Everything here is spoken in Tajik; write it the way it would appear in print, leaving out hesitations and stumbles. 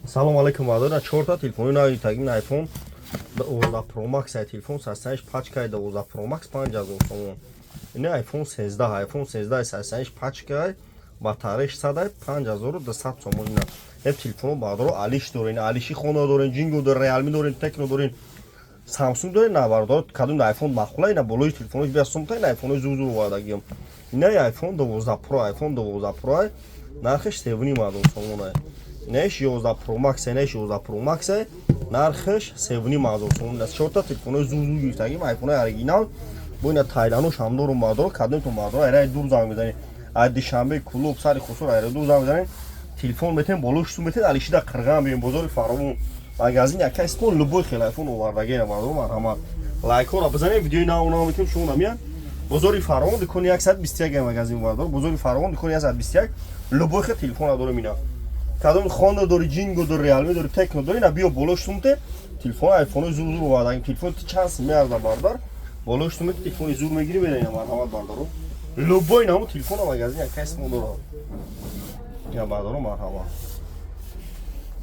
Салом алейкум бардора 4 та телефони нави тагин iPhone 12 Pro Max ай телефон састаниш пачкай 12 Pro Max 5000 сомон. Ин iPhone 13 састаниш пачкай ба тарих 5200 сомон. Ина еб телефон бардора алиш дорин, алиши хона дорин, Jingo дорин, Realme дорин, Tecno дорин, Samsung дорин навардор кадом iPhone махула ина болои телефони бия сумта ина iPhone зузу вадагиам. Ина iPhone 12 Pro, iPhone 12 Pro нархиш 7000 сомон. Неш 11 Pro Max, неш 11 Pro Max, нархиш 7000 сомон. Аз чорта телефони зузу гиртагим iPhone оригинал. Бо ина Тайланду шамдору мадор кадом то мадор ара дур занг мезани. Ай дишанбе клуб сари хусур ара дур занг мезани. Телефон метен болуш метен алишида қирган бин бозори фаромон. Магазин яка истон любой телефон овардаге мадор марҳамат. Лайкора бизанем видеои нав метем шумо намия. Бозори фаромон дикони 121 магазин мадор. Бозори фаромон дикони 121 любой телефон дору мина. Кадом Honda дори, Jingo дори, Realme дори, Tecno дори, на био болоштумте телефон iPhone зур вадаги телефон ти чанс меарда бардар болоштумте телефон зур мегири берен марҳамат бардаро любой намо телефон магазин яка исмо доро я бардаро марҳамат